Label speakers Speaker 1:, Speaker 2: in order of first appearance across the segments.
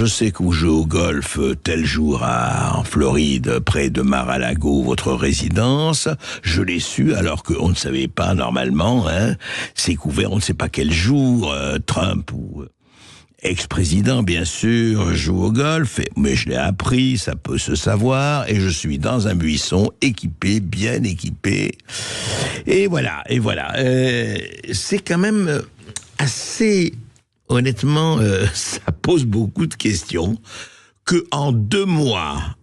Speaker 1: je sais que vous jouez au golf tel jour en Floride, près de Mar-a-Lago, votre résidence. Je l'ai su alors qu'on ne savait pas normalement. C'est couvert, on ne sait pas quel jour. Trump ou ex-président, bien sûr, joue au golf, mais je l'ai appris, ça peut se savoir, et je suis dans un buisson équipé, bien équipé. Et voilà. C'est quand même assez... Honnêtement, ça pose beaucoup de questions. Que en 2 mois,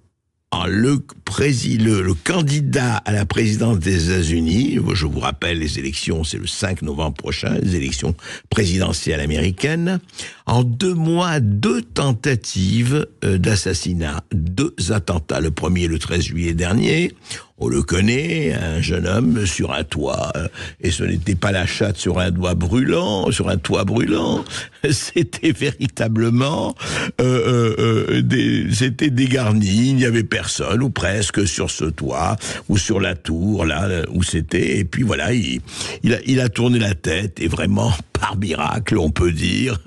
Speaker 1: le candidat à la présidence des États-Unis, je vous rappelle, les élections, c'est le 5 novembre prochain, les élections présidentielles américaines, en 2 mois, 2 tentatives d'assassinat, 2 attentats. Le premier, le 13 juillet dernier, on le connaît, un jeune homme sur un toit, et ce n'était pas la chatte sur un toit brûlant, c'était véritablement, c'était dégarni, il n'y avait personne, ou presque, sur ce toit, ou sur la tour, là, où c'était, et puis voilà, il a tourné la tête, et vraiment, par miracle, on peut dire,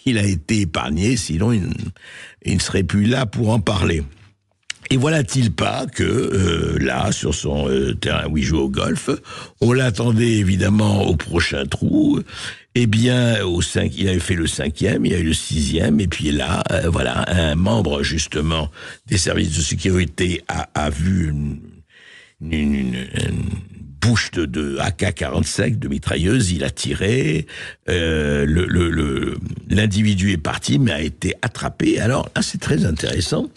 Speaker 1: il a été épargné, sinon il ne serait plus là pour en parler. Et voilà-t-il pas que là, sur son terrain où il joue au golf, on l'attendait évidemment au prochain trou. Eh bien, il avait fait le 5e, il y a eu le 6e, et puis là, voilà, un membre justement des services de sécurité a vu une bouche de AK-47, de mitrailleuse, il a tiré, l'individu est parti, mais a été attrapé. Alors là, c'est très intéressant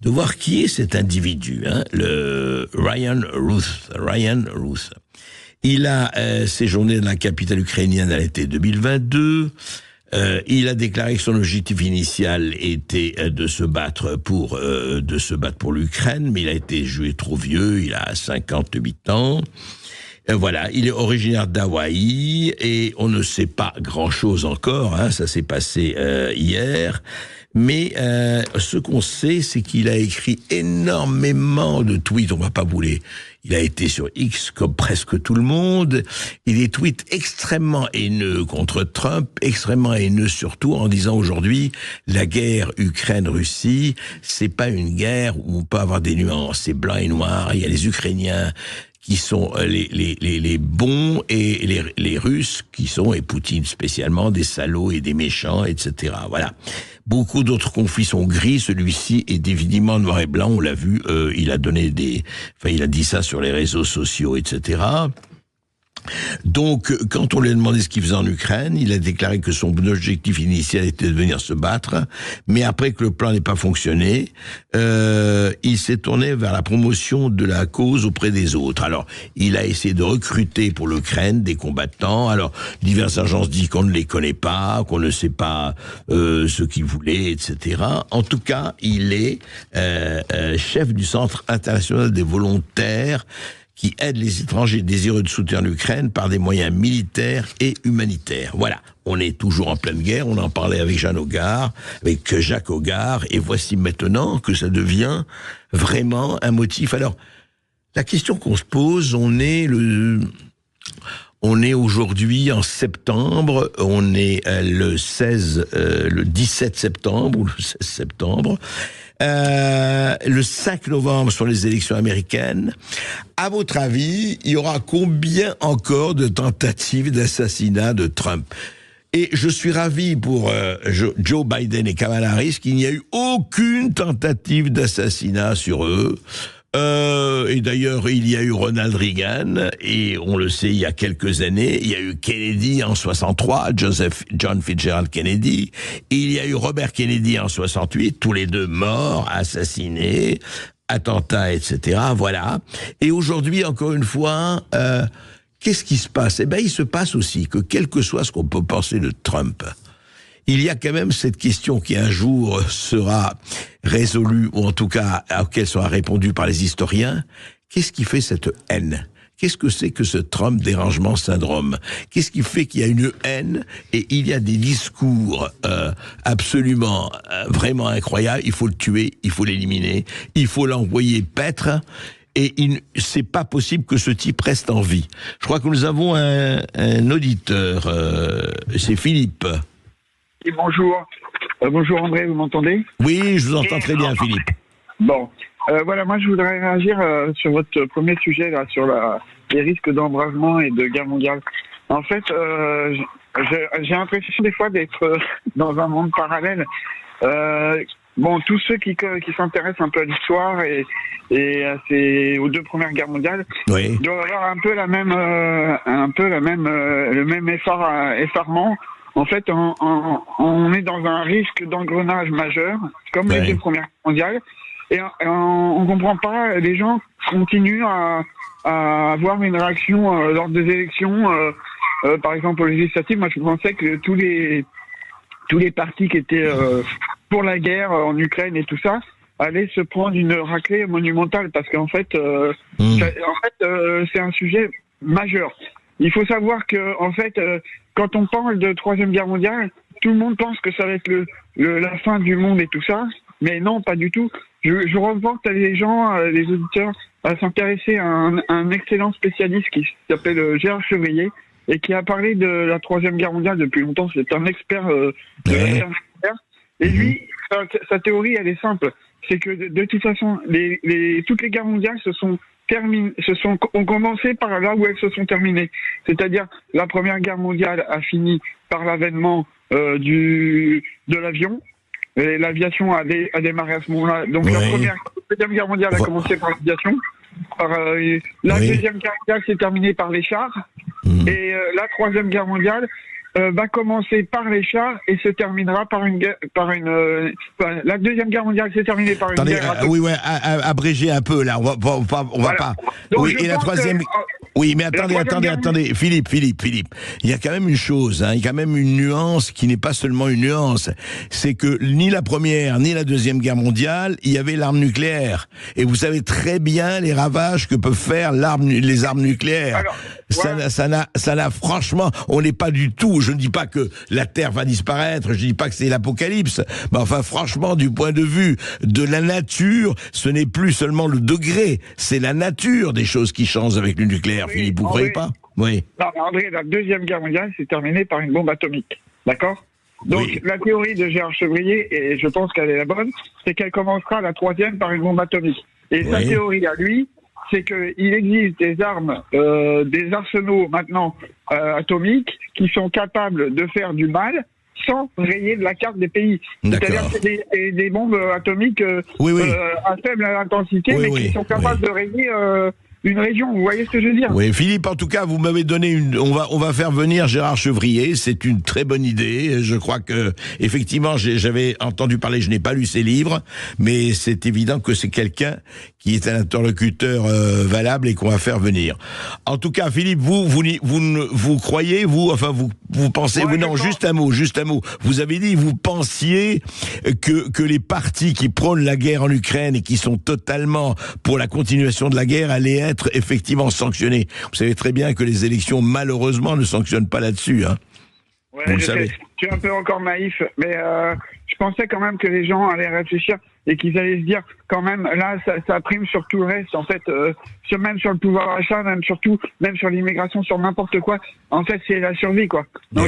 Speaker 1: de voir qui est cet individu, le Ryan Ruth. Il a séjourné dans la capitale ukrainienne à l'été 2022. Il a déclaré que son objectif initial était de se battre pour l'Ukraine, mais il a été jugé trop vieux. Il a 58 ans. Voilà, il est originaire d'Hawaï et on ne sait pas grand-chose encore. Ça s'est passé hier. Mais ce qu'on sait, c'est qu'il a écrit énormément de tweets. On va pas bouler. Il a été sur X comme presque tout le monde. Et des tweets extrêmement haineux contre Trump, extrêmement haineux surtout en disant aujourd'hui la guerre Ukraine-Russie, c'est pas une guerre où on peut avoir des nuances, c'est blanc et noir. Il y a les Ukrainiens qui sont les bons et les Russes qui sont, et Poutine spécialement, des salauds et des méchants, etc. Voilà. Beaucoup d'autres conflits sont gris, celui-ci est évidemment noir et blanc, on l'a vu, il a dit ça sur les réseaux sociaux, etc. Donc, quand on lui a demandé ce qu'il faisait en Ukraine, il a déclaré que son objectif initial était de venir se battre, mais après que le plan n'ait pas fonctionné, il s'est tourné vers la promotion de la cause auprès des autres. Alors, il a essayé de recruter pour l'Ukraine des combattants. Alors, diverses agences disent qu'on ne les connaît pas, qu'on ne sait pas ce qu'ils voulaient, etc. En tout cas, il est chef du Centre international des volontaires qui aide les étrangers désireux de soutenir l'Ukraine par des moyens militaires et humanitaires. Voilà, on est toujours en pleine guerre, on en parlait avec avec Jacques Hogar, et voici maintenant que ça devient vraiment un motif. Alors, la question qu'on se pose, on est aujourd'hui en septembre, on est le 17 septembre, ou le 16 septembre, le 5 novembre sont les élections américaines. À votre avis, il y aura combien encore de tentatives d'assassinat de Trump ? Et je suis ravi pour Joe Biden et Kamala Harris qu'il n'y a eu aucune tentative d'assassinat sur eux. Et d'ailleurs, il y a eu Ronald Reagan, et on le sait, il y a quelques années, il y a eu Kennedy en 63, John Fitzgerald Kennedy, et il y a eu Robert Kennedy en 68, tous les deux morts, assassinés, attentats, etc. Voilà. Et aujourd'hui, encore une fois, qu'est-ce qui se passe ? Eh ben, il se passe aussi que, quel que soit ce qu'on peut penser de Trump, il y a quand même cette question qui un jour sera résolue, ou en tout cas à laquelle sera répondue par les historiens. Qu'est-ce qui fait cette haine ? Qu'est-ce que c'est que ce Trump dérangement syndrome ? Qu'est-ce qui fait qu'il y a une haine et il y a des discours absolument, vraiment incroyables ? Il faut le tuer, il faut l'éliminer, il faut l'envoyer paître. Et c'est pas possible que ce type reste en vie. Je crois que nous avons un auditeur, c'est Philippe.
Speaker 2: Et bonjour. Bonjour André, vous m'entendez?
Speaker 1: Oui, je vous entends très bien, Philippe.
Speaker 2: Bon, voilà, moi je voudrais réagir sur votre premier sujet, là, sur les risques d'embrasement et de guerre mondiale. En fait, j'ai l'impression des fois d'être dans un monde parallèle. Bon, tous ceux qui s'intéressent un peu à l'histoire et aux deux premières guerres mondiales
Speaker 1: Oui.
Speaker 2: doivent avoir un peu le même effarement. En fait, on est dans un risque d'engrenage majeur, comme les deux premières guerres mondiales, et on comprend pas. Les gens continuent à avoir une réaction lors des élections, par exemple aux législatives. Moi, je pensais que tous les partis qui étaient pour la guerre en Ukraine et tout ça allaient se prendre une raclée monumentale, parce qu'en fait, c'est un sujet majeur. Il faut savoir que, en fait, quand on parle de Troisième Guerre mondiale, tout le monde pense que ça va être la fin du monde et tout ça, mais non, pas du tout. Je reporte les gens, les auditeurs, à s'intéresser à un excellent spécialiste qui s'appelle Gérard Chevrier, et qui a parlé de la Troisième Guerre mondiale depuis longtemps. C'est un expert de la guerre. Et lui, sa théorie, elle est simple. C'est que de toute façon, toutes les guerres mondiales ont commencé par là où elles se sont terminées. C'est-à-dire, la Première Guerre mondiale a fini par l'avènement de l'avion. Et l'aviation a démarré à ce moment-là. Donc la Deuxième Guerre mondiale a commencé par l'aviation. La Deuxième Guerre mondiale s'est terminée par les chars. Et la Troisième Guerre mondiale va commencer par les chars et se terminera par la Deuxième Guerre mondiale s'est terminée par une guerre.
Speaker 1: Abrégé un peu là, on va pas.
Speaker 2: Donc,
Speaker 1: oui, et la troisième. Oui, mais attendez, Philippe. Il y a quand même une chose, il y a quand même une nuance qui n'est pas seulement une nuance. C'est que ni la première ni la Deuxième Guerre mondiale, il y avait l'arme nucléaire. Et vous savez très bien les ravages que peuvent faire les armes nucléaires.
Speaker 2: Alors,
Speaker 1: ça n'a franchement, on n'est pas du tout. Je ne dis pas que la Terre va disparaître, je dis pas que c'est l'apocalypse. Mais enfin, franchement, du point de vue de la nature, ce n'est plus seulement le degré, c'est la nature des choses qui changent avec le nucléaire.
Speaker 2: Oui,
Speaker 1: Philippe, vous ne croyez pas? Oui.
Speaker 2: Non, mais André, la Deuxième Guerre mondiale s'est terminée par une bombe atomique. D'accord? Donc, la théorie de Gérard Chevrier, et je pense qu'elle est la bonne, c'est qu'elle commencera la troisième par une bombe atomique. Et sa théorie à lui, c'est qu'il existe des armes, des arsenaux maintenant atomiques qui sont capables de faire du mal sans rayer de la carte des pays. C'est-à-dire que c'est des bombes atomiques à faible intensité, mais qui sont capables de rayer une région. Vous voyez ce que je veux dire?
Speaker 1: Oui, Philippe, en tout cas, vous m'avez donné on va faire venir Gérard Chevrier. C'est une très bonne idée. Je crois que, effectivement, j'avais entendu parler, je n'ai pas lu ses livres, mais c'est évident que c'est quelqu'un qui est un interlocuteur valable et qu'on va faire venir. En tout cas, Philippe, vous croyez, vous pensez, non, juste un mot. Vous avez dit, vous pensiez que les partis qui prônent la guerre en Ukraine et qui sont totalement pour la continuation de la guerre allaient être effectivement sanctionnés. Vous savez très bien que les élections, malheureusement, ne sanctionnent pas là-dessus, hein.
Speaker 2: Ouais, je sais. Je suis un peu encore naïf, mais je pensais quand même que les gens allaient réfléchir et qu'ils allaient se dire, quand même, là, ça prime sur tout le reste, en fait, même sur le pouvoir d'achat, même sur l'immigration, sur n'importe quoi. En fait, c'est la survie, quoi. Donc,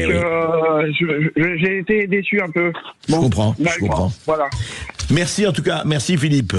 Speaker 2: j'ai été déçu un peu.
Speaker 1: Bon, je comprends.
Speaker 2: Voilà.
Speaker 1: Merci en tout cas, merci Philippe.